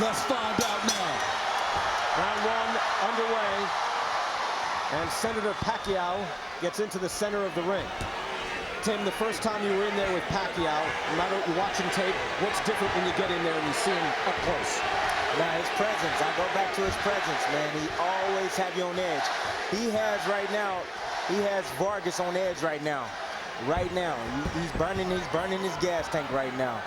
Let's find out now. Round one underway. And Senator Pacquiao gets into the center of the ring. Tim, the first time you were in there with Pacquiao, no matter what you're watching tape, what's different when you get in there and you see him up close? Now, his presence. I go back to his presence, man. He always have you on edge. He has right now, he has Vargas on edge right now. Right now. He's burning his gas tank right now.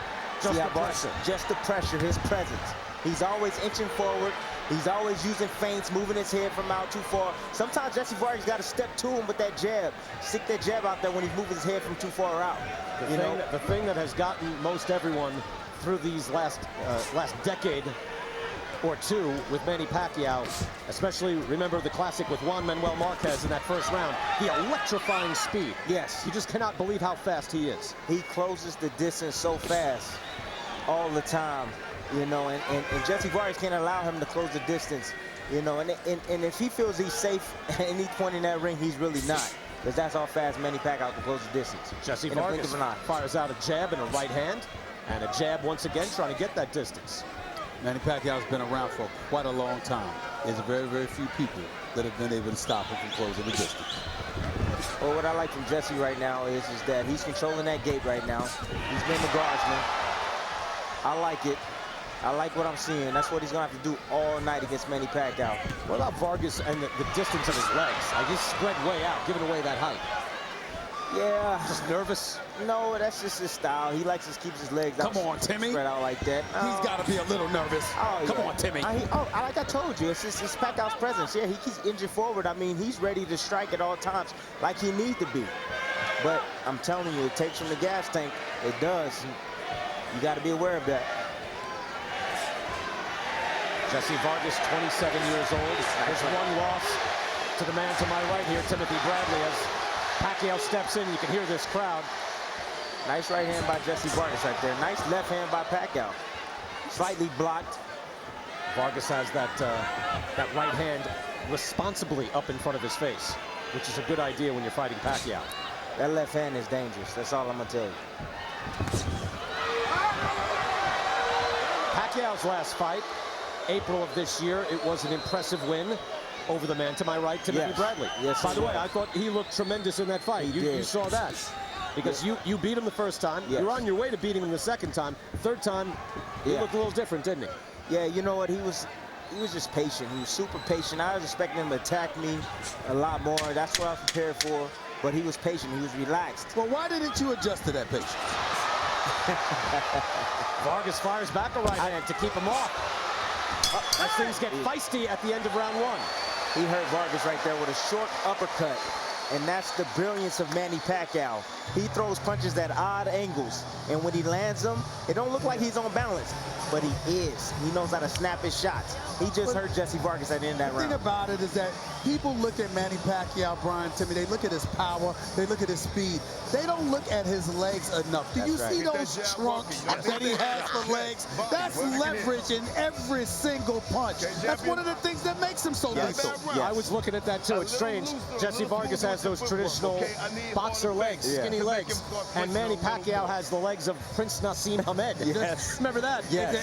Just the pressure. Just the pressure, his presence. He's always inching forward. He's always using feints, moving his head from out too far. Sometimes Jessie Vargas got to step to him with that jab. Stick that jab out there when he's moving his head from too far out. The thing that has gotten most everyone through these last decade or two with Manny Pacquiao, especially remember the classic with Juan Manuel Marquez in that first round, the electrifying speed. Yes. You just cannot believe how fast he is. He closes the distance so fast all the time. You know, and Jessie Vargas can't allow him to close the distance, you know, and if he feels he's safe at any point in that ring, he's really not, because that's how fast Manny Pacquiao can close the distance. Jessie Vargas fires out a jab and a right hand, and a jab once again trying to get that distance. Manny Pacquiao's been around for quite a long time. There's very, very few people that have been able to stop him from closing the distance. Well, what I like from Jessie right now is that he's controlling that gate right now. He's been the guardsman. I like it. I like what I'm seeing. That's what he's going to have to do all night against Manny Pacquiao. What about Vargas and the distance of his legs? Like, he's spread way out, giving away that height. Yeah. Just nervous? No, that's just his style. He likes to keep his legs Come on, Timmy. spread out like that. He's got to be a little nervous. Come on, Timmy. Like I told you, it's Pacquiao's presence. Yeah, he keeps inching forward. I mean, he's ready to strike at all times like he needs to be. But I'm telling you, it takes from the gas tank. It does. You got to be aware of that. Jessie Vargas, 27 years old. His one loss to the man to my right here, Timothy Bradley. As Pacquiao steps in, you can hear this crowd. Nice right hand by Jessie Vargas right there. Nice left hand by Pacquiao. Slightly blocked. Vargas has that right hand responsibly up in front of his face, which is a good idea when you're fighting Pacquiao. That left hand is dangerous. That's all I'm going to tell you. Pacquiao's last fight, April of this year, it was an impressive win over the man to my right, Timothy Bradley. Yes, by the way, I thought he looked tremendous in that fight. You saw that. Because you beat him the first time. Yes. You're on your way to beating him the second time. Third time, he looked a little different, didn't he? Yeah, you know what? He was just patient. He was super patient. I was expecting him to attack me a lot more. That's what I was prepared for. But he was patient. He was relaxed. Well, why didn't you adjust to that patience? Vargas fires back a right hand to keep him off. As things get feisty at the end of round one. He hurt Vargas right there with a short uppercut. And that's the brilliance of Manny Pacquiao. He throws punches at odd angles. And when he lands them, it don't look like he's on balance. But he is. He knows how to snap his shots. He just hurt Jessie Vargas at the end of that round. The thing about it is that people look at Manny Pacquiao, Brian, Timmy, they look at his power, they look at his speed. They don't look at his legs enough. Do you see those trunks that he has for legs? That's leverage in every single punch. That's one of the things that makes him so lethal. I was looking at that too. It's strange. Jessie Vargas has those traditional boxer legs, skinny legs. And Manny Pacquiao has the legs of Prince Nassim Hamed. Yes. Remember that? Yes.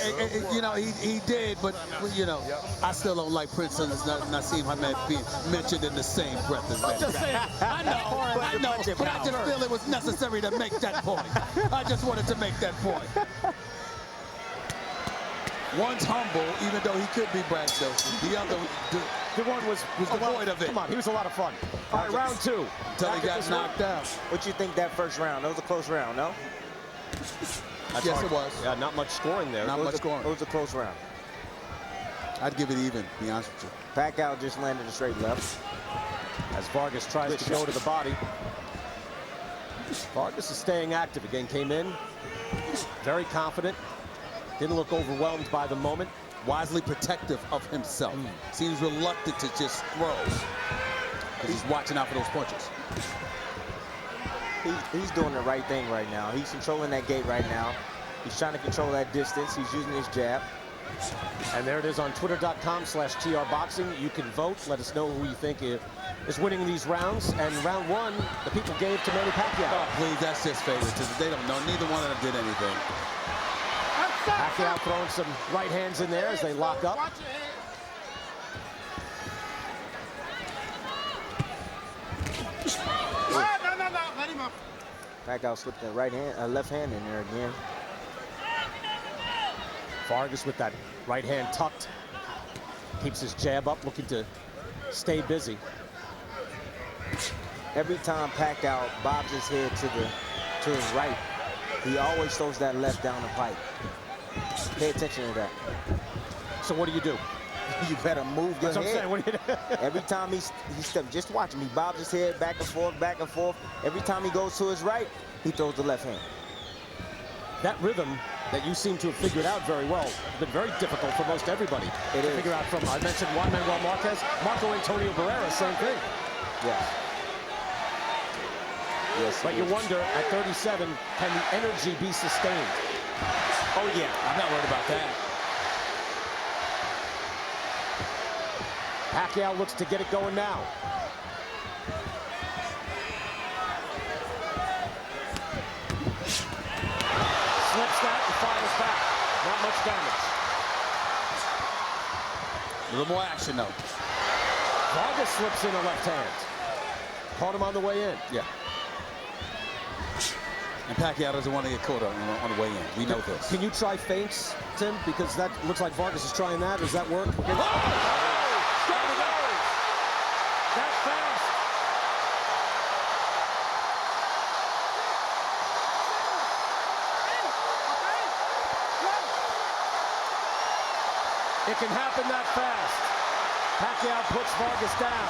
You know, he did, but, you know, I still don't like Prince Nassim Hamed being mentioned in the same breath as that. Just saying. I know, but I just feel it was necessary to make that point. I just wanted to make that point. One's humble, even though he could be braggadocious. The other, the one was devoid of it. Come on, he was a lot of fun. All right, round two. Until he got knocked out. What you think that first round? That was a close round, no? Yes, it was. Yeah, not much scoring there. Not much scoring. It was a close round. I'd give it even, to be honest with you. Pacquiao just landed a straight left. As Vargas tries to go to the body. Vargas is staying active. Again, came in very confident. Didn't look overwhelmed by the moment. Wisely protective of himself. Seems reluctant to just throw. Because he's watching out for those punches. He's doing the right thing right now. He's controlling that gate right now. He's trying to control that distance. He's using his jab. And there it is on twitter.com/trboxing. You can vote. Let us know who you think is winning these rounds. And round one, the people gave to Manny Pacquiao. Oh, please, that's just favoritism. They don't know. Neither one of them did anything. Pacquiao throwing some right hands in there as they lock up. Pacquiao slipped the left hand in there again. Vargas with that right hand tucked. Keeps his jab up, looking to stay busy. Every time Pacquiao bobs his head to his right, he always throws that left down the pipe. Pay attention to that. So what do? You better move your That's head. what I'm saying. Every time he steps, just watch him. He bobs his head back and forth, back and forth. Every time he goes to his right, he throws the left hand. That rhythm that you seem to have figured out very well has been very difficult for most everybody to figure out. From, I mentioned Juan Manuel Marquez, Marco Antonio Barrera, same thing. Yes. Yes. But you wonder, at 37, can the energy be sustained? Oh, yeah. I'm not worried about that. Pacquiao looks to get it going now. Slips that and fires back. Not much damage. A little more action, though. Vargas slips in a left hand. Caught him on the way in. Yeah. And Pacquiao doesn't want to get caught on the way in. We know this. Can you try feints, Tim? Because that looks like Vargas is trying that. Does that work? Oh! That fast. It can happen that fast. Pacquiao puts Vargas down.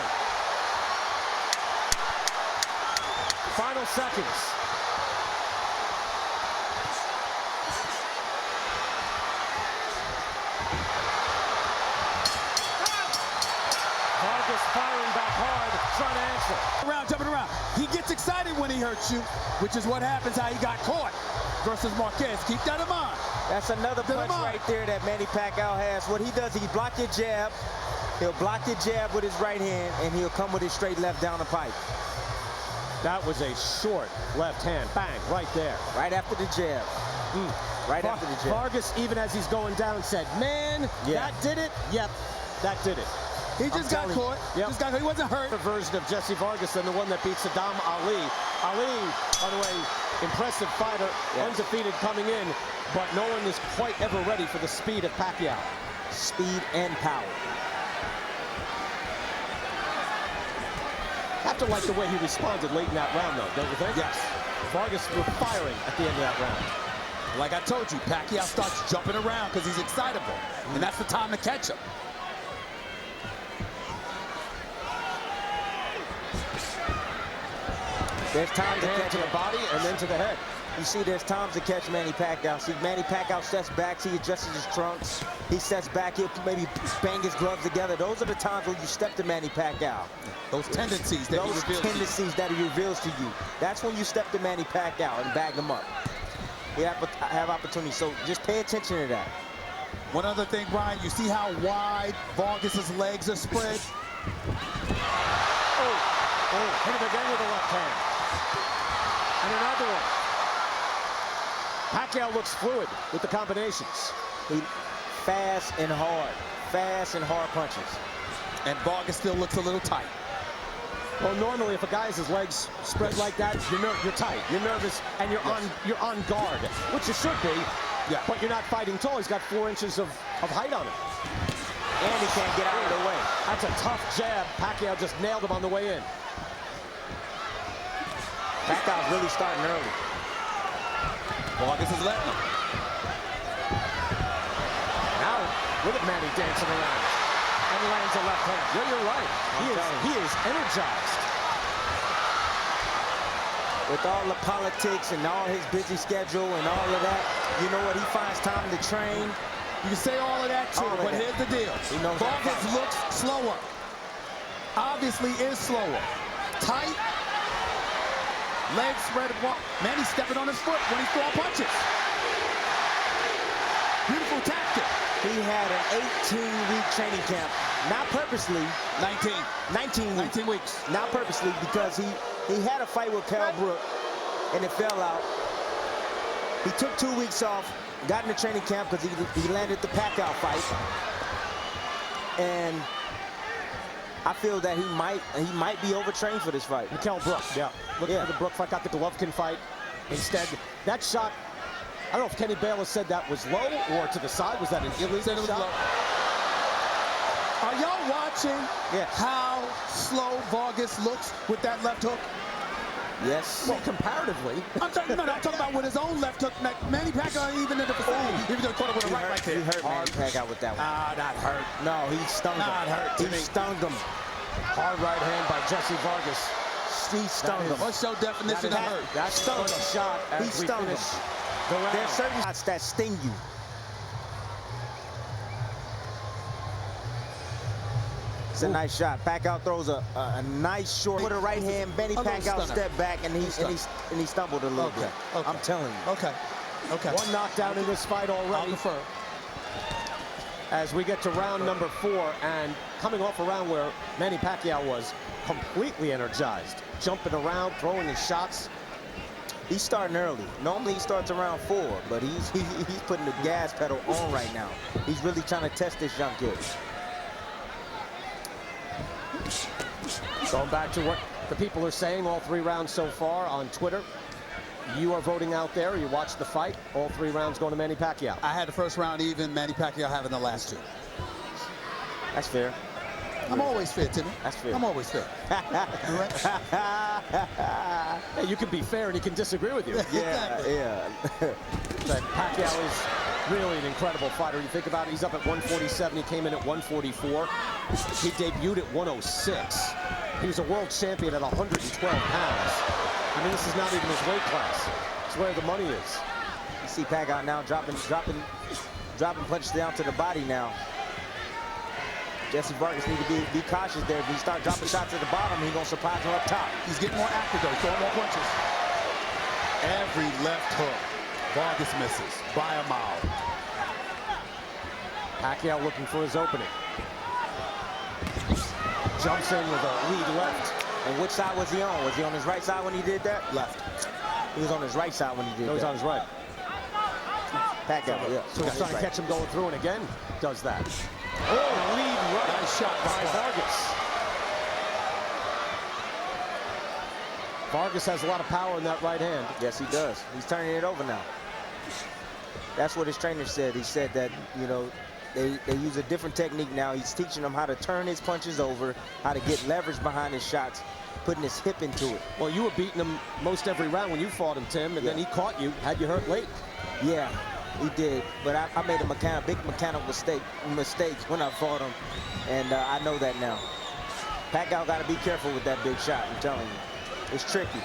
Final seconds. Vargas firing back hard, trying to answer. Around, jumping around. He gets excited when he hurts you, which is what happens how he got caught versus Marquez. Keep that in mind. That's another punch right there that Manny Pacquiao has. What he does, he block your jab. He'll block your jab with his right hand, and he'll come with his straight left down the pipe. That was a short left hand. Bang, right there. Right after the jab. Right after the jab. Vargas, even as he's going down, said, man, that did it? Yep, that did it. He just got caught. Yep. Just got caught. He wasn't hurt. The version of Jessie Vargas than the one that beat Saddam Ali. Ali, by the way, impressive fighter, undefeated coming in, but no one is quite ever ready for the speed of Pacquiao. Speed and power. Have to like the way he responded late in that round, though, don't you think? Yes. Vargas was firing at the end of that round. Like I told you, Pacquiao starts jumping around because he's excitable, and that's the time to catch him. There's time to catch to the body and then to the head. You see, there's times to catch Manny Pacquiao. See, Manny Pacquiao steps back, he adjusts his trunks. He steps back, he'll maybe bang his gloves together. Those are the times when you step to Manny Pacquiao. Those tendencies that he reveals to you. That's when you step to Manny Pacquiao and bag him up. We have opportunities, so just pay attention to that. One other thing, Brian, you see how wide Vargas's legs are spread? Hit him again with the left hand. And another one. Pacquiao looks fluid with the combinations. Fast and hard punches. And Vargas still looks a little tight. Well, normally if a guy has his legs spread like that, you're tight, you're nervous, and you're on guard, which you should be. Yeah. But you're not fighting tall. He's got 4 inches of height on him. And he can't get out of the way. That's a tough jab. Pacquiao just nailed him on the way in. Pacquiao's really starting early. Vargas is letting him. Now, look at Manny dancing around. And lands a left hand. Yeah, you're right. He is energized. With all the politics and all his busy schedule and all of that, you know what? He finds time to train. You can say all of that too, but here's the deal. Vargas looks slower. Obviously is slower. Tight. Legs spread. Manny's stepping on his foot when he's throwing punches. Beautiful tactic. He had an 18-week training camp. Not purposely. 19 weeks. Not purposely, because he had a fight with Carl Brook, and it fell out. He took 2 weeks off, got in the training camp because he landed the Pacquiao fight. And I feel that he might be overtrained for this fight. Mikel Brook, yeah. Looking for the Brook fight, got the Golovkin fight. Instead, that shot, I don't know if Kenny Bayless said that was low or to the side. Was that an illegal shot? Are y'all watching how slow Vargas looks with that left hook? Yes. Well, comparatively. I'm talking about with his own left hook. Like, Manny Pacquiao ain't even in the vicinity. He was going to caught it with a right there. He hurt Manny Pacquiao with that one. Not hurt. No, he stung him. Not hurt. He stung him. Hard right hand by Jessie Vargas. He stung him. What's your definition of hurt? That's stung a shot as He stung him. the round. There's certain shots that sting you. It's a nice shot. Pacquiao throws a nice short with a right hand. Manny Pacquiao stepped back and he stumbled a little bit. Okay. I'm telling you. Okay. One knockdown in this fight already. I'll defer. As we get to round number 4, and coming off a round where Manny Pacquiao was completely energized, jumping around, throwing his shots. He's starting early. Normally he starts around 4, but he's putting the gas pedal on right now. He's really trying to test this young kid. Going back to what the people are saying, all 3 rounds so far on Twitter. You are voting out there. You watched the fight. All 3 rounds going to Manny Pacquiao. I had the first round even. Manny Pacquiao having the last 2. That's fair. I'm always fair, Timmy. That's fair. I'm always fair. Hey, you can be fair and he can disagree with you. Yeah. But Pacquiao is really an incredible fighter. You think about it, he's up at 147. He came in at 144. He debuted at 106. He was a world champion at 112 pounds. I mean, this is not even his weight class. It's where the money is. You see Pacquiao now dropping punches down to the body now. Jessie Vargas need to be cautious there. If he start dropping shots at the bottom, he's going to surprise him up top. He's getting more active, though, throwing more punches. Every left hook, Vargas misses by a mile. Pacquiao looking for his opening. Jumps in with a lead left. And which side was he on? Was he on his right side when he did that? Left. He was on his right side when he did that. He was on his right. Pacquiao, yeah. So he's trying to catch him going through, and again, does that. Oh, lead right. Nice shot by Vargas. Vargas has a lot of power in that right hand. Yes, he does. He's turning it over now. That's what his trainer said. He said that, you know, they use a different technique now. He's teaching him how to turn his punches over, how to get leverage behind his shots, putting his hip into it. Well, you were beating him most every round when you fought him, Tim, and then he caught you, had you hurt late. Yeah, he did. But I made a big mechanical mistake when I fought him, and I know that now. Pacquiao got to be careful with that big shot, I'm telling you. It's tricky.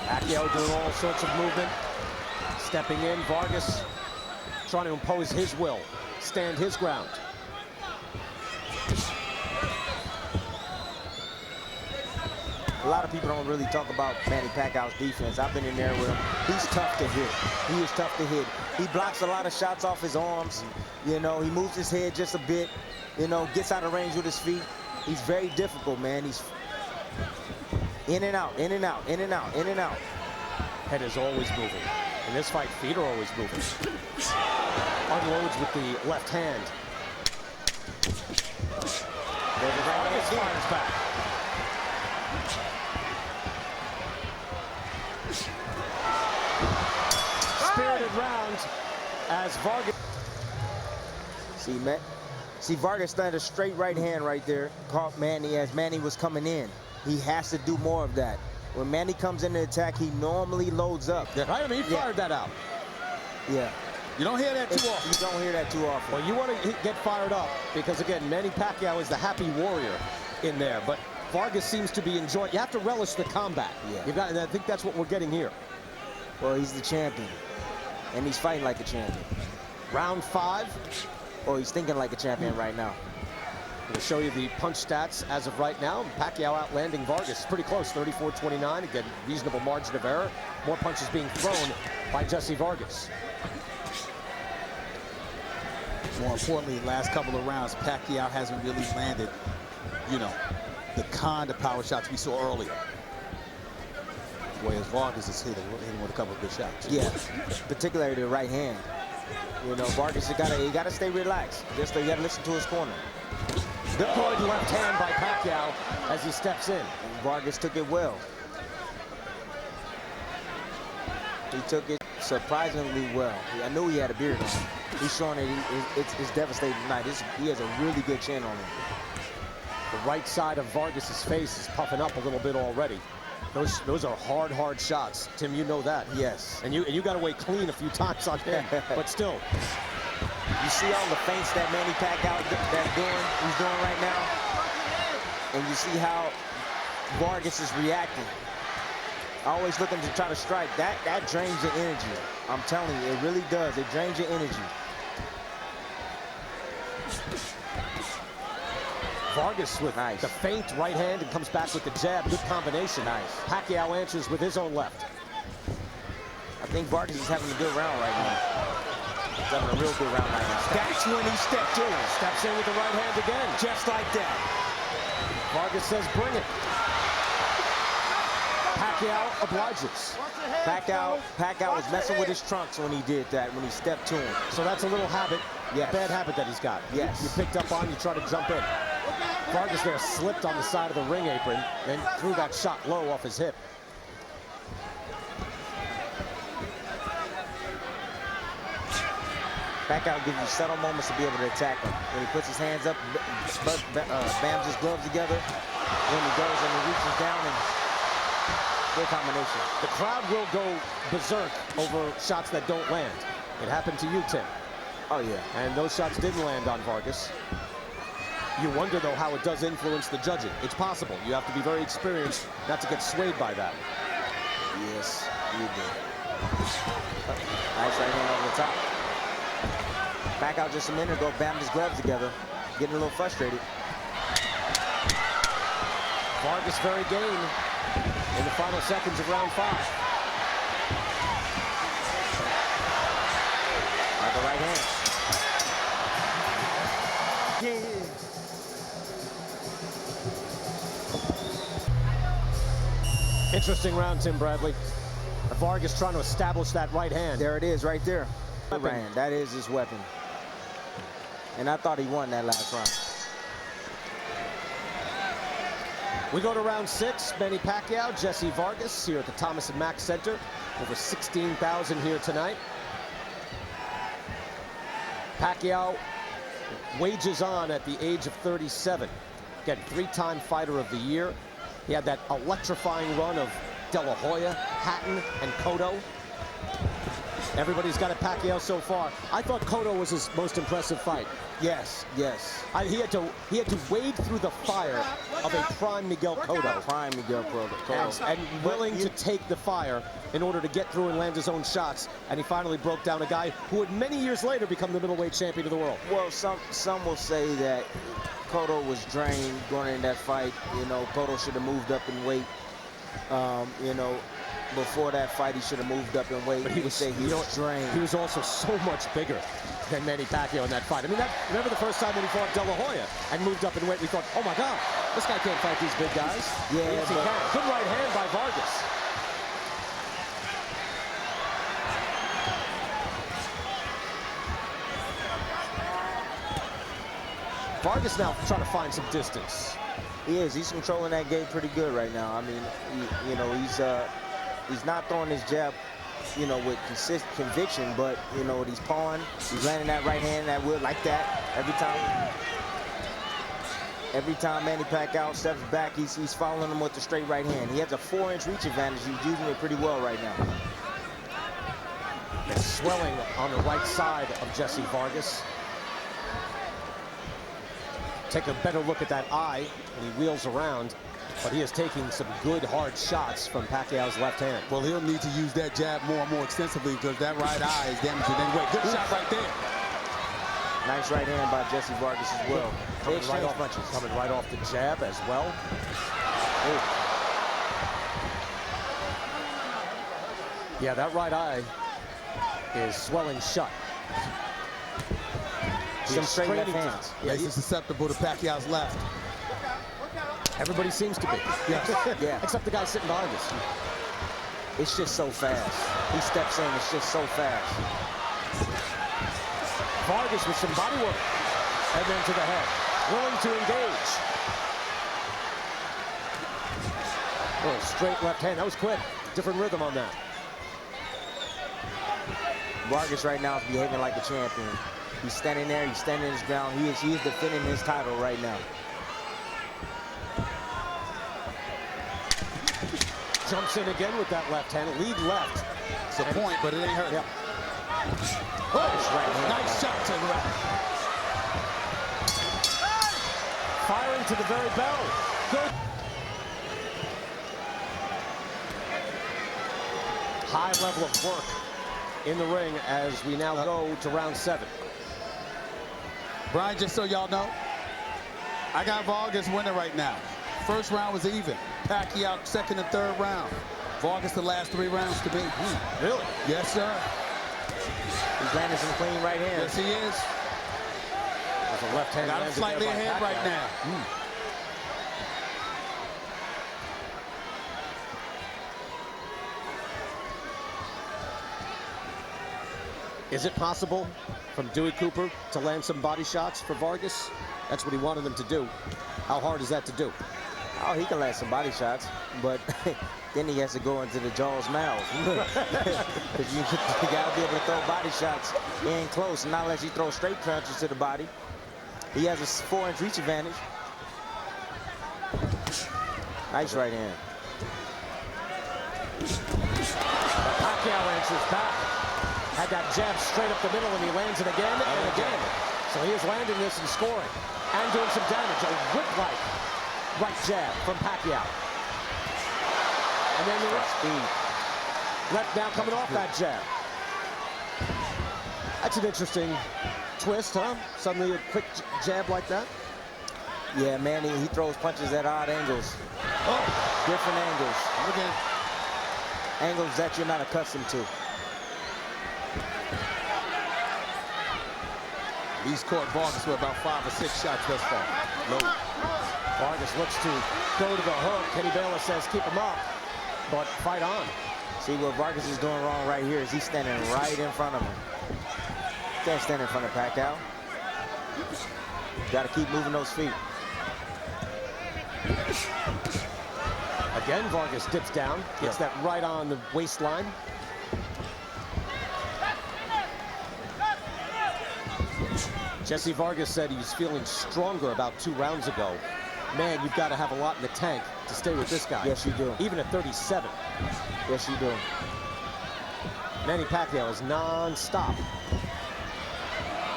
Pacquiao doing all sorts of movement, stepping in. Vargas trying to impose his will, stand his ground. A lot of people don't really talk about Manny Pacquiao's defense. I've been in there with him. He's tough to hit. He is tough to hit. He blocks a lot of shots off his arms. You know, he moves his head just a bit. You know, gets out of range with his feet. He's very difficult, man. He's in and out, in and out, in and out, in and out. Head is always moving. In this fight, feet are always moving. Unloads with the left hand. Vargas fires back. Spirited round as Vargas. See Vargas landed a straight right hand right there. Caught Manny as Manny was coming in. He has to do more of that. When Manny comes in the attack, he normally loads up. Yeah, right, I mean, he fired that out. Yeah. You don't hear that too often. You don't hear that too often. Well, you want to get fired up because, again, Manny Pacquiao is the happy warrior in there. But Vargas seems to be enjoying. You have to relish the combat. Yeah. And I think that's what we're getting here. Well, he's the champion, and he's fighting like a champion. Round 5. Or he's thinking like a champion right now. We'll show you the punch stats as of right now. Pacquiao outlanding Vargas. Pretty close, 34-29. Again, reasonable margin of error. More punches being thrown by Jessie Vargas. More importantly, last couple of rounds, Pacquiao hasn't really landed, you know, the kind of power shots we saw earlier. whereas Vargas is hitting with a couple of good shots. Yeah, particularly the right hand. You know, Vargas, you gotta stay relaxed. Just you gotta listen to his corner. Good left hand by Pacquiao as he steps in. And Vargas took it well. He took it surprisingly well. I knew he had a beard on. He's showing that it's devastating tonight. He has a really good chin on him. The right side of Vargas's face is puffing up a little bit already. Those are hard shots. Tim, you know that. Yes. And you got away clean a few times on him, but still. You see all the feints that Manny Pacquiao he's doing right now? And you see how Vargas is reacting. Always looking to try to strike. That drains your energy. I'm telling you, it really does. It drains your energy. Vargas with the feint right hand and comes back with the jab. Good combination. Nice. Pacquiao answers with his own left. I think Vargas is having a good round right now. He's having a real good round right now. That's when he stepped in. Steps in with the right hand again. Just like that. Vargas says, bring it. Pacquiao obliges. Pacquiao was messing with his trunks when he did that, when he stepped to him. So that's a little habit, yes. Bad habit that he's got. Yes. You picked up on, you try to jump in. Vargas there slipped on the side of the ring apron, then threw that shot low off his hip. Pacquiao gives you subtle moments to be able to attack him. When he puts his hands up, bams his gloves together, when he goes and he reaches down and good combination. The crowd will go berserk over shots that don't land. It happened to you, Tim. Oh, yeah. And those shots didn't land on Vargas. You wonder, though, how it does influence the judging. It's possible. You have to be very experienced not to get swayed by that. Yes, you do. Nice right hand over the top. Pacquiao just a minute ago, bammed his gloves together, getting a little frustrated. Vargas very game in the final seconds of round 5. Like the right hand. Yeah. Interesting round, Tim Bradley. Vargas trying to establish that right hand. There it is, right there. The right hand. That is his weapon. And I thought he won that last round. We go to round 6. Manny Pacquiao, Jessie Vargas here at the Thomas & Mack Center. Over 16,000 here tonight. Pacquiao wages on at the age of 37. Again, 3-time Fighter of the Year. He had that electrifying run of De La Hoya, Hatton, and Cotto. Everybody's got a Pacquiao so far. I thought Cotto was his most impressive fight. Yes, yes. He had to wade through the fire of a prime Miguel Cotto. Prime Miguel Cotto. And willing to take the fire in order to get through and land his own shots. And he finally broke down a guy who would many years later become the middleweight champion of the world. Well, some will say that Cotto was drained going in that fight. You know, Cotto should have moved up in weight. You know, before that fight, he should have moved up in weight. But he was drained. He was also so much bigger than Manny Pacquiao in that fight. I mean, remember the first time when he fought De La Hoya and moved up in weight, we thought, oh my God, this guy can't fight these big guys. Yeah, yes, he can. Good right hand by Vargas. Vargas now trying to find some distance. He is. He's controlling that game pretty good right now. I mean, you know, he's not throwing his jab, you know, with conviction, but you know, he's pawing. He's landing that right hand, that wood like that every time. Every time Manny Pacquiao steps back, he's following him with the straight right hand. He has a 4-inch reach advantage. He's using it pretty well right now. And swelling on the right side of Jessie Vargas. Take a better look at that eye when he wheels around, but he is taking some good hard shots from Pacquiao's left hand. Well, he'll need to use that jab more and more extensively because that right eye is damaging anyway. Good shot right there. Nice right hand by Jessie Vargas as well. Coming right off punches. Coming right off the jab as well. Ooh. Yeah, that right eye is swelling shut. Some straight left hands. Yeah, he's susceptible to Pacquiao's left. Everybody seems to be. Yes. Yeah. Except the guy sitting behind us. it's just so fast. He steps in, it's just so fast. Vargas with some body work. And then to the head. Willing to engage. Oh, straight left hand. That was quick. Different rhythm on that. Vargas right now is behaving like a champion. He's standing there, he's standing his ground. He is defending his title right now. Jumps in again with that left hand. Lead left. It's a point, but it ain't hurt. Yep. Oh, nice shot to the right. Firing to the very bell. Good. High level of work in the ring as we now go to round 7. Brian, just so y'all know, I got Vargas winning right now. First round was even. Pacquiao second and third round. Vargas the last 3 rounds to me. Really? Yes, sir. He's landing some clean right hands. Yes, he is. There's a left hand. Got him slightly ahead right now. Is it possible from Dewey Cooper to land some body shots for Vargas? That's what he wanted them to do. How hard is that to do? Oh, he can land some body shots, but then he has to go into the jaw's mouth. Because you got to be able to throw body shots in close, not unless you throw straight punches to the body. He has a 4-inch reach advantage. Nice right hand. Pacquiao answers back. Had that jab straight up the middle, and he lands it again and again. So he is landing this and scoring and doing some damage. A whip-like right jab from Pacquiao. And then the speed. Left now coming off that jab. That's an interesting twist, huh? Suddenly a quick jab like that. Yeah, Manny, he throws punches at odd angles. Oh, different angles. Again. Angles that you're not accustomed to. He's caught Vargas with about 5 or 6 shots thus far. Low. Vargas looks to go to the hook. Kenny Bayless says keep him up, but fight on. See, what Vargas is doing wrong right here is he's standing right in front of him. Can't stand in front of Pacquiao. Got to keep moving those feet. Again, Vargas dips down, gets that right on the waistline. Jessie Vargas said he's feeling stronger about 2 rounds ago. Man, you've got to have a lot in the tank to stay with this guy. Yes, you do. Even at 37. Yes, you do. Manny Pacquiao is non-stop.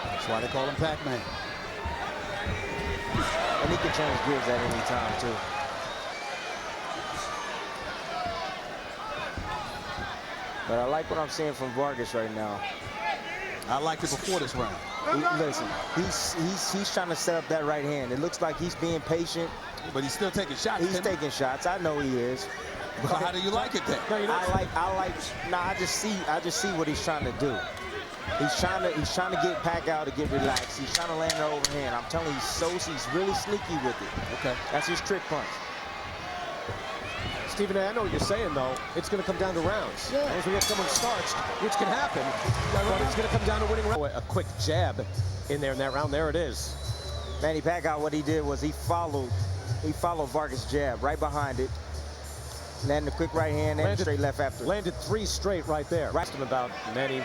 That's why they call him Pacman. And he can change gears at any time, too. But I like what I'm seeing from Vargas right now. I liked it before this round. Listen, he's trying to set up that right hand. It looks like he's being patient. But he's still taking shots. He's taking shots. I know he is. But how do you like it then? I just see what he's trying to do. He's trying to get Pacquiao to get relaxed. He's trying to land an overhand. I'm telling you, he's really sneaky with it. Okay. That's his trick punch. Stephen, I know what you're saying, though. It's going to come down to rounds. Yeah. As we get someone starched, which can happen, but it's going to come down to winning round. A quick jab in there in that round. There it is. Manny Pacquiao, what he did was he followed Vargas' jab right behind it. Landed a quick right hand and straight left after. Landed 3 straight right there. Asked him about Manny,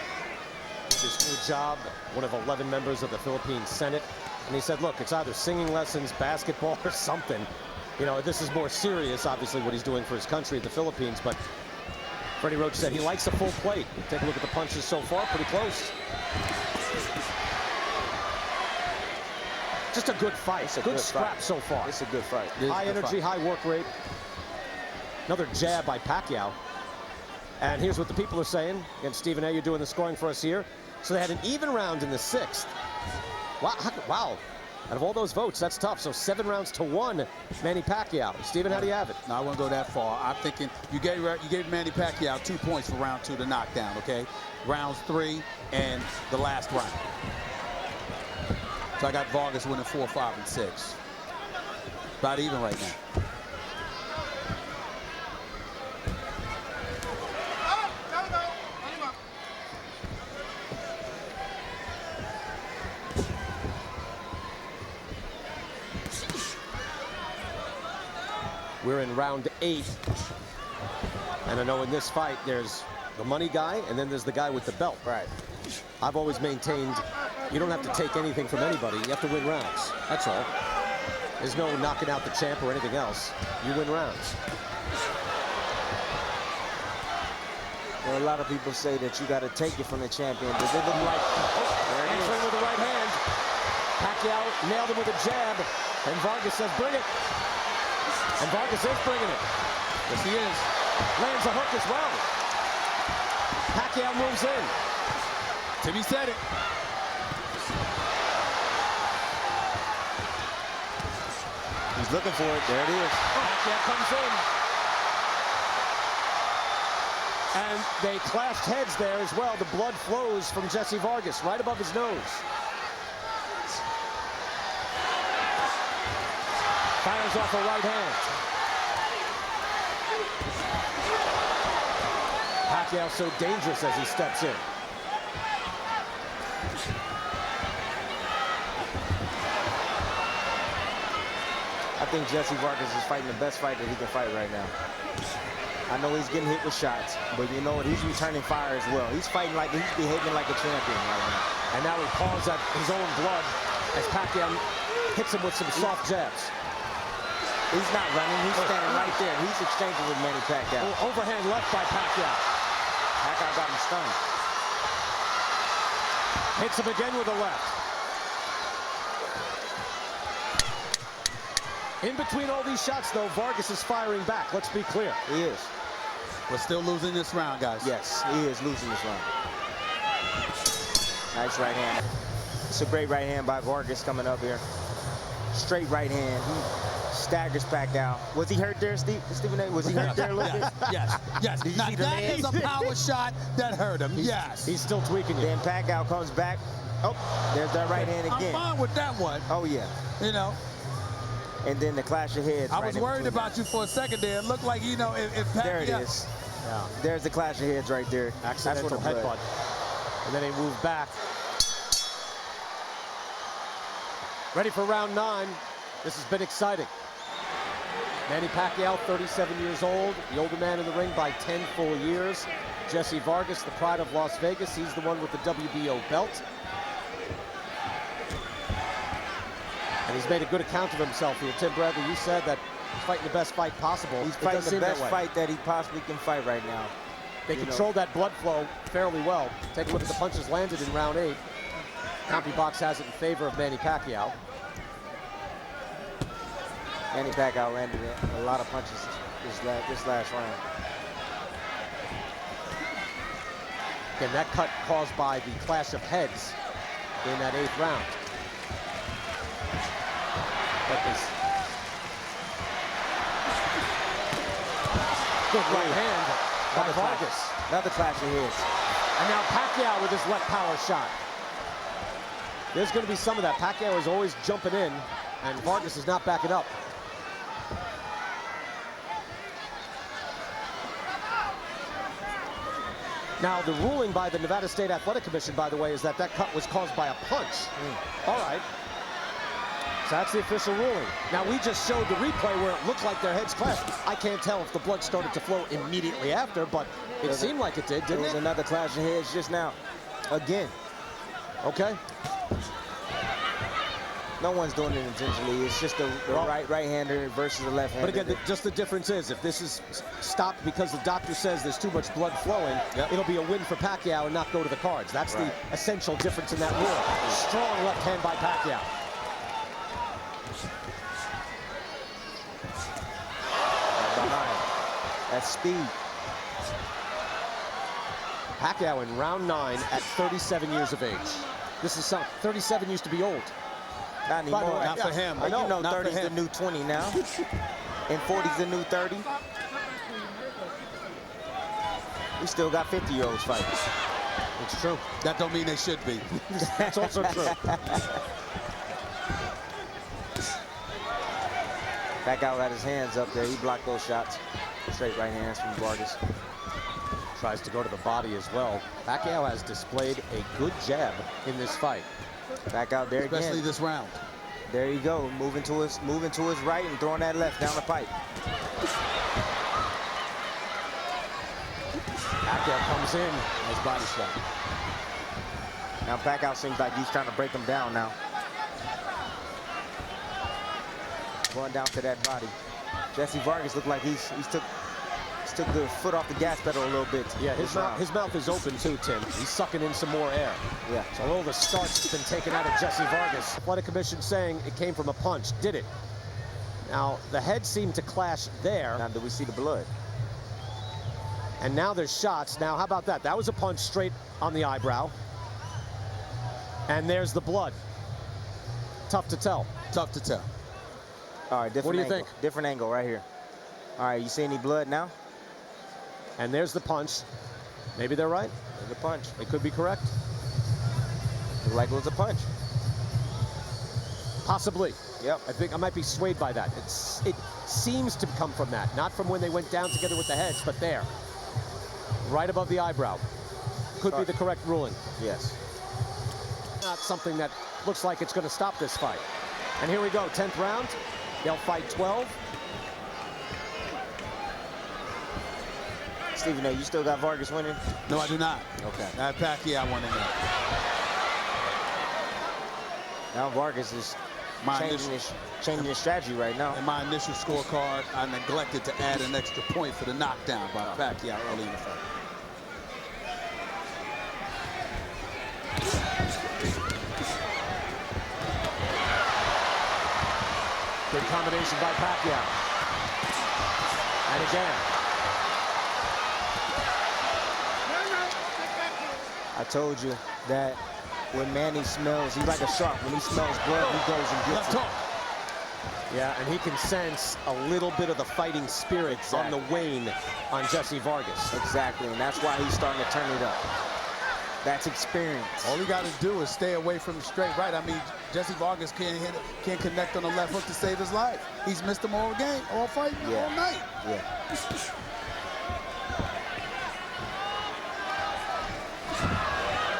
his new job, one of 11 members of the Philippine Senate. And he said, look, it's either singing lessons, basketball, or something. You know, this is more serious, obviously, what he's doing for his country, the Philippines. But Freddie Roach said he likes a full plate. Take a look at the punches so far, pretty close. Just a good fight. Good scrap so far. It's a good fight. High energy, high work rate. Another jab by Pacquiao. And here's what the people are saying. Again, Stephen A., you're doing the scoring for us here. So they had an even round in the 6th. Wow. Out of all those votes, that's tough. So 7 rounds to 1, Manny Pacquiao. Stephen, how do you have it? No, I wouldn't go that far. I'm thinking you gave Manny Pacquiao 2 points for round 2 to knockdown, okay? Rounds 3 and the last round. So I got Vargas winning 4, 5, and 6. About even right now. We're in round 8. And I know in this fight, there's the money guy, and then there's the guy with the belt. Right. I've always maintained you don't have to take anything from anybody. You have to win rounds. That's all. There's no knocking out the champ or anything else. You win rounds. Well, a lot of people say that you got to take it from the champion. Does it look like entering with the right hand? Pacquiao nailed him with a jab, and Vargas says, "Bring it." And Vargas is bringing it. Yes, he is. Lands a hook as well. Pacquiao moves in. Timmy said it. he's looking for it? There it is. Pacquiao comes in. And they clashed heads there as well. The blood flows from Jessie Vargas right above his nose. Fires off a right hand. Pacquiao so dangerous as he steps in. I think Jessie Vargas is fighting the best fight that he can fight right now. I know he's getting hit with shots, but you know what? He's returning fire as well. He's fighting like he's behaving like a champion right now. And now he calls at his own blood as Pacquiao hits him with some soft jabs. He's not running. He's standing right there. He's exchanging with Manny Pacquiao. Overhand left by Pacquiao. Pacquiao got him stunned. Hits him again with a left. In between all these shots, though, Vargas is firing back. Let's be clear. He is. We're still losing this round, guys. Yes, he is losing this round. Nice right hand. It's a great right hand by Vargas coming up here. Straight right hand. He staggers Pacquiao. Was he hurt there, Stephen A? Was he hurt there a little bit? Yes, yes. Did you Now, see the that legs? is a power shot that hurt him. Yes. He's still tweaking you. Then Pacquiao comes back. Oh, there's that right hand again. I'm fine with that one. Oh, yeah. You know, And then the clash of heads. I was worried about you for a second there. It looked like, you know, if Pacquiao... There it is. Yeah. There's the clash of heads right there. Accidental headbutt. And then he moved back. Ready for round 9. This has been exciting. Manny Pacquiao, 37 years old, the older man in the ring by 10 full years. Jessie Vargas, the pride of Las Vegas. He's the one with the WBO belt. And he's made a good account of himself here. Tim Bradley, you said that he's fighting the best fight possible. He's fighting the best fight that he possibly can fight right now. They controlled that blood flow fairly well. Take a look at the punches landed in round 8. CompuBox has it in favor of Manny Pacquiao. Manny Pacquiao landed a lot of punches this last round. Again, that cut caused by the clash of heads in that 8th round. But this good right hand by Vargas. Another clash of heads. And now Pacquiao with his left power shot. There's going to be some of that. Pacquiao is always jumping in, and Vargas is not backing up. Now, the ruling by the Nevada State Athletic Commission, by the way, is that that cut was caused by a punch. All right. So that's the official ruling. Now, we just showed the replay where it looked like their heads clashed. I can't tell if the blood started to flow immediately after, but it seemed like it did, didn't it? There was another clash of heads just now. Again. Okay. No one's doing it intentionally. It's just the right-hander versus the left-hander. But again, just the difference is, if this is stopped because the doctor says there's too much blood flowing, it'll be a win for Pacquiao and not go to the cards. That's the essential difference in that rule. Strong left hand by Pacquiao. That's speed. Pacquiao in round 9 at 37 years of age. This is some 37 used to be old. Not anymore. Not for him. You know, not 30's the new 20 now. And 40's the new 30. We still got 50-year-olds fighting. It's true. That don't mean they should be. That's also true. Pacquiao got his hands up there. He blocked those shots. Straight right hands from Vargas. Tries to go to the body as well. Pacquiao has displayed a good jab in this fight. Back out there again. Especially this round. There you go, moving to his right and throwing that left down the pipe. Pacquiao comes in. Nice body shot. Now Pacquiao seems like he's trying to break him down now. Going down to that body. Jessie Vargas looked like he's took the foot off the gas pedal a little bit. Yeah, his mouth is open too, Tim. He's sucking in some more air. Yeah. So all the starch has been taken out of Jessie Vargas. Athletic Commission saying it came from a punch. Did it? Now, the head seemed to clash there. Now, do we see the blood? And now there's shots. Now, how about that? That was a punch straight on the eyebrow. And there's the blood. Tough to tell. Tough to tell. All right, different What do you angle. think? Different angle right here. All right, you see any blood now? And there's the punch. Maybe they're right. There's a punch. They could be correct. Looked like it was a punch. Possibly. Yep. I think I might be swayed by that. It seems to come from that. Not from when they went down together with the heads, but there. Right above the eyebrow. Could be the correct ruling. Yes. Not something that looks like it's going to stop this fight. And here we go, 10th round. They'll fight 12. Stephen, you still got Vargas winning? No, I do not. Okay. I have Pacquiao winning that. Now Vargas is changing his strategy right now. In my initial scorecard, I neglected to add an extra point for the knockdown by Pacquiao early in the fight. Good combination by Pacquiao. And again. I told you that when Manny smells, he's like a shark. When he smells blood, he goes and gets it. Yeah, and he can sense a little bit of the fighting spirit on the wane on Jessie Vargas. Exactly, and that's why he's starting to turn it up. That's experience. All you got to do is stay away from the straight right. I mean, Jessie Vargas can't connect on the left hook to save his life. He's missed them all game, all fight, all night. Yeah.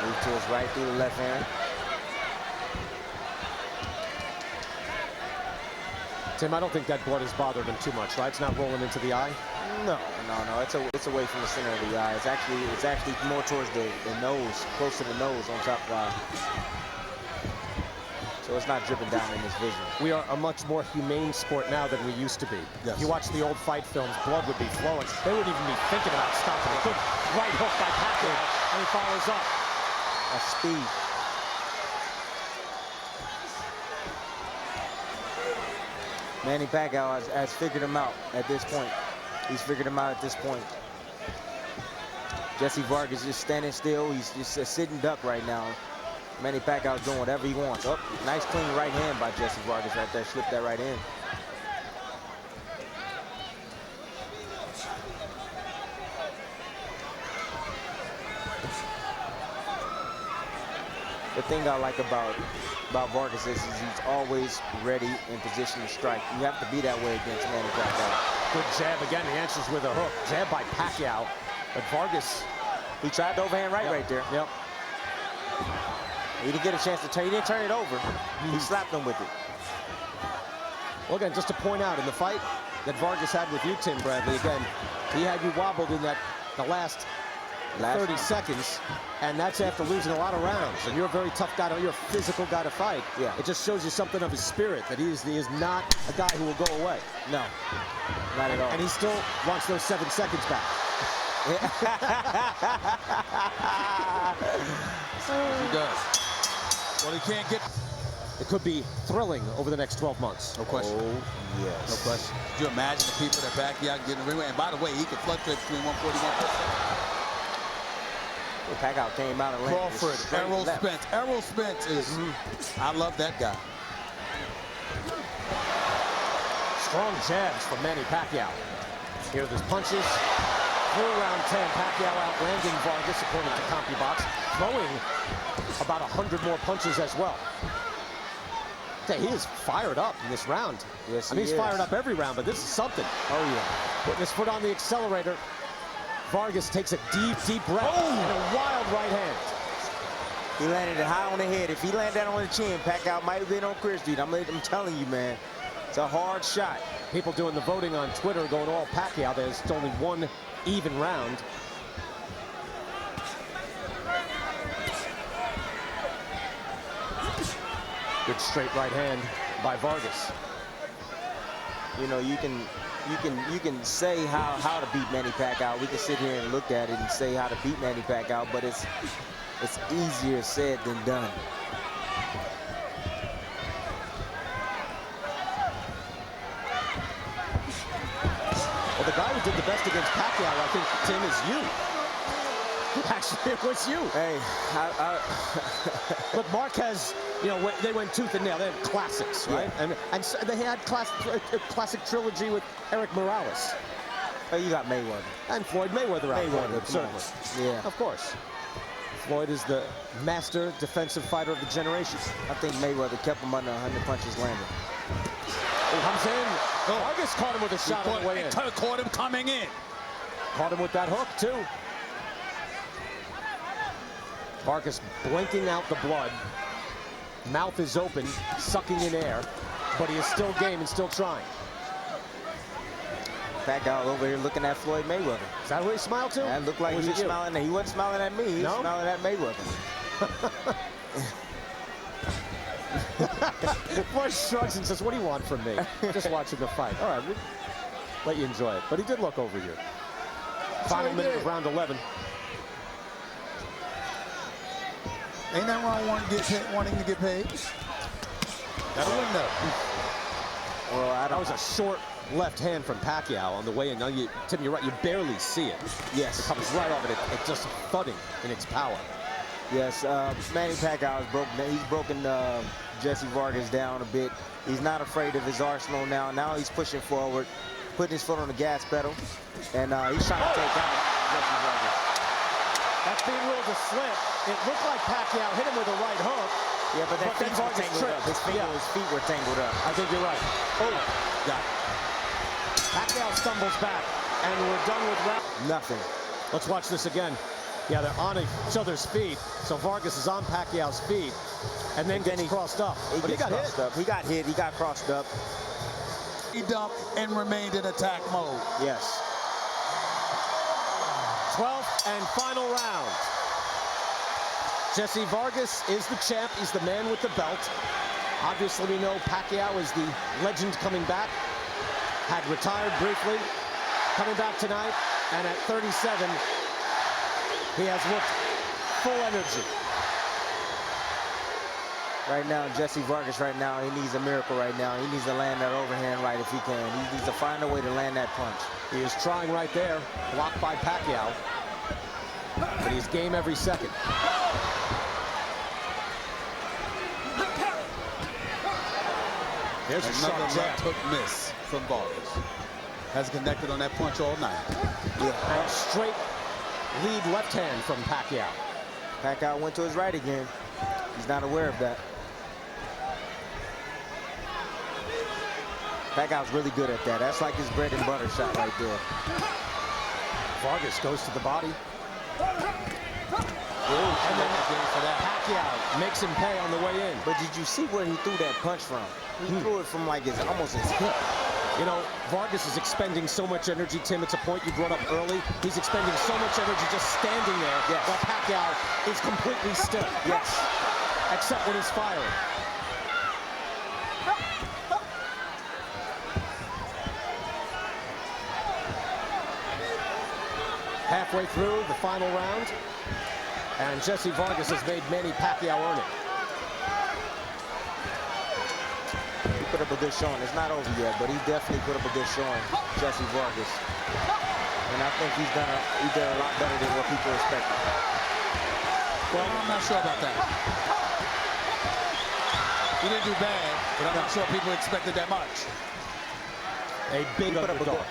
Move to his right through the left hand. Tim, I don't think that blood has bothered him too much, right? It's not rolling into the eye? No. It's away from the center of the eye. It's actually more towards the nose, close to the nose on top of the eye. So it's not dripping down in his vision. We are a much more humane sport now than we used to be. Yes. If you watch the old fight films, blood would be flowing. They wouldn't even be thinking about stopping it. Good right hook by Pacquiao, and he follows up. That's speed. Manny Pacquiao has figured him out at this point. He's figured him out at this point. Jessie Vargas just standing still. He's just a sitting duck right now. Manny Pacquiao doing whatever he wants. Oh, nice clean right hand by Jessie Vargas right there. Slipped that right in. The thing I like about Vargas is he's always ready in position to strike. You have to be that way against Manny Pacquiao. Good jab again. He answers with a hook. Jab by Pacquiao, but Vargas. He tried the overhand right there. Yep. He didn't get a chance to turn. He didn't turn it over. He slapped him with it. Well, again, just to point out, in the fight that Vargas had with you, Tim Bradley, again, he had you wobbled in the last 30 seconds, and that's after losing a lot of rounds. And you're a very tough guy, you're a physical guy to fight. Yeah. It just shows you something of his spirit, that he is not a guy who will go away. No, not at all. And he still wants those 7 seconds back. He does. Well, he can't get. It could be thrilling over the next 12 months. No question. Oh, yes. No question. Could you imagine the people that Pacquiao get in the ring? And by the way, he could fluctuate between 140 and 150. Pacquiao came out and landed Crawford, straight Errol left. Spence. Errol Spence is, I love that guy. Strong jabs from Manny Pacquiao. Here are his punches. Through round 10, Pacquiao outlanding Vargas, according to CompuBox, throwing about 100 more punches as well. He is fired up in this round. Yes, I mean, he he's is. fired up every round, but this is something. Oh, yeah. Putting his foot on the accelerator. Vargas takes a deep, deep breath and a wild right hand. He landed it high on the head. If he landed that on the chin, Pacquiao might have been on Chris Street. I'm telling you, man. It's a hard shot. People doing the voting on Twitter going all Pacquiao. There's only one even round. Good straight right hand by Vargas. You know, you can say how to beat Manny Pacquiao. We can sit here and look at it and say how to beat Manny Pacquiao, but it's easier said than done. Well, the guy who did the best against Pacquiao, I think, Tim, is you. Actually, it was you. Hey, Look, Marquez, you know, they went tooth and nail. They had classics, right? Yeah. And so they had a classic trilogy with Eric Morales. oh, you got Mayweather. And Floyd Mayweather out there, Mayweather, certainly. Yeah. Of course. Floyd is the master defensive fighter of the generation. I think Mayweather kept him under 100 punches landed. Oh, comes in. Vargas caught him with a shot on the way in. Caught him coming in. Caught him with that hook, too. Vargas blinking out the blood. Mouth is open, sucking in air, but he is still game and still trying. Pacquiao over here looking at Floyd Mayweather. Is that who he smiled to? That looked like he was smiling at. He wasn't smiling at me. He was smiling at Mayweather. Floyd shrugs and says, "What do you want from me?" Just watching the fight. All right, we'll let you enjoy it. But he did look over here. Final minute of round 11. Ain't that why I wanting to get paid? That'll win though. Well, that was a short left hand from Pacquiao on the way in. Now, Tim, you're right. You barely see it. Yes. It comes right off it. It's just thudding in its power. Yes, Manny Pacquiao is broken. He's broken Jessie Vargas down a bit. He's not afraid of his arsenal now. Now he's pushing forward, putting his foot on the gas pedal, and he's trying to take out Jessie Vargas. That's being ruled a slip. It looked like Pacquiao hit him with a right hook. Yeah, but that feet were tangled up. His feet were tangled up. I think you're right. Oh, got it. Pacquiao stumbles back, and we're done with round. Nothing. Let's watch this again. Yeah, they're on each other's feet. So Vargas is on Pacquiao's feet, and then gets crossed up. But he got hit. He got hit. He got crossed up. He dumped and remained in attack mode. Yes. 12th and final round. Jessie Vargas is the champ. He's the man with the belt. Obviously, we know Pacquiao is the legend coming back. Had retired briefly, coming back tonight, and at 37, he has looked full energy. Right now, Jessie Vargas right now, he needs a miracle right now. He needs to land that overhand right if he can. He needs to find a way to land that punch. He is trying right there, blocked by Pacquiao, but he's game every second. There's another a left hook miss from Vargas. Has connected on that punch all night. Yeah. And a straight lead left hand from Pacquiao. Pacquiao went to his right again. He's not aware of that. Pacquiao's really good at that. That's like his bread and butter shot right there. Vargas goes to the body. And then Pacquiao makes him pay on the way in. But did you see where he threw that punch from? He threw it from like almost his hip. You know, Vargas is expending so much energy, Tim. It's a point you brought up early. He's expending so much energy just standing there while Pacquiao is completely still. Yes. Except when he's firing. Halfway through the final round, and Jessie Vargas has made Manny Pacquiao earn it. He put up a good showing. It's not over yet, but he definitely put up a good showing, Jessie Vargas. And I think he did a lot better than what people expected. Well, I'm not sure about that. He didn't do bad, but I'm not sure people expected that much. A big underdog.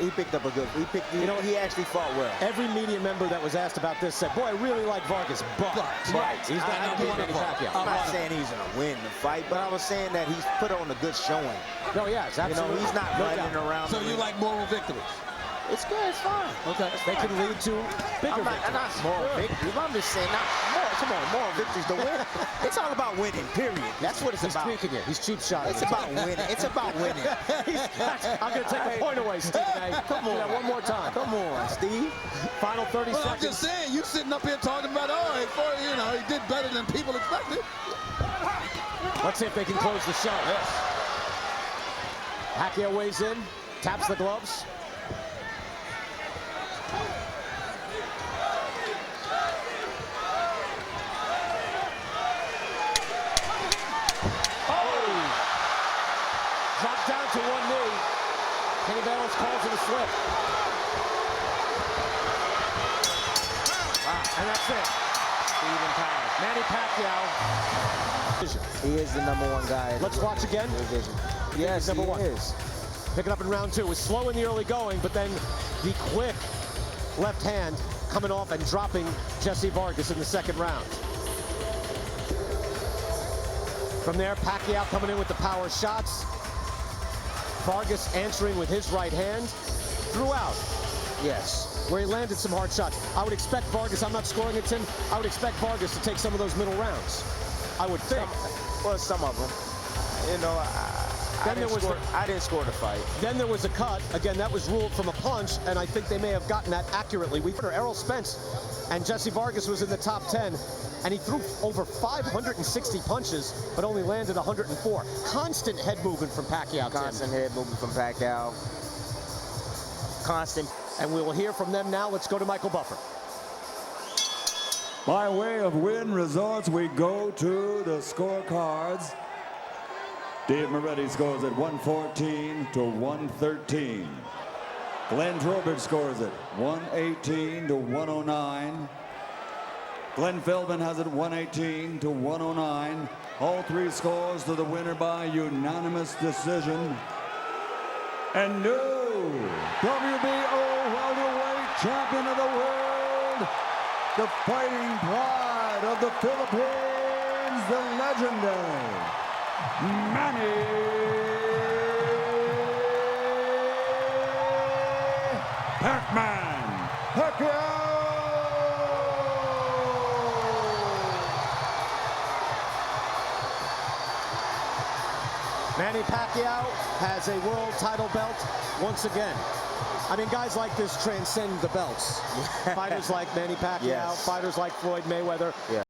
He picked up a good. You know, he actually fought well. Every media member that was asked about this said, "Boy, I really like Vargas, but he's not going to beat Manny Pacquiao." I'm not saying he's going to win the fight, but I was saying that he's put on a good showing. No, yeah, absolutely. You know, he's not running around. So you like moral victories? It's good. It's fine. Okay. They can lead to bigger victories. Not small victories. I'm just saying, not more. Come on, more victories to win. It's all about winning, period. That's what it's about. He's tweaking it. He's cheap shotting. It's about winning. It's about winning. I'm going to take a point away, Steve. Come on. One more time. Come on, Steve. Final 30 Well, seconds. I'm just saying, you sitting up here talking about, oh, he did better than people expected. Let's see if they can close the show. Yes. Pacquiao weighs in, taps the gloves. Dropped down to one knee. Kenny Battles calls it a slip. Wow, and that's it. Speed and power. Manny Pacquiao. He is the #1 guy. Let's watch again. Yes, number he one. is. Picking up in round two. Was slow in the early going, but then the quick left hand coming off and dropping Jessie Vargas in the second round. From there, Pacquiao coming in with the power shots. Vargas answering with his right hand throughout. Yes. Where he landed some hard shots. I would expect Vargas, I'm not scoring it, Tim, I would expect Vargas to take some of those middle rounds. I would think. Well, some of them. You know, I didn't score the fight. Then there was a cut. Again, that was ruled from a punch, and I think they may have gotten that accurately. We've heard Errol Spence and Jessie Vargas was in the top 10, and he threw over 560 punches, but only landed 104. Constant head movement from Pacquiao. Constant head movement from Pacquiao. Constant. And we will hear from them now. Let's go to Michael Buffer. By way of win results, we go to the scorecards. Dave Moretti scores at 114 to 113. Glenn Trowbridge scores it 118 to 109. Glenn Feldman has it 118 to 109. All three scores to the winner by unanimous decision. And new WBO welterweight champion of the world, the fighting pride of the Philippines, the legendary Manny Pacman Pacquiao. Manny Pacquiao has a world title belt once again. I mean, guys like this transcend the belts. Fighters like Manny Pacquiao, Yes. fighters like Floyd Mayweather. Yeah.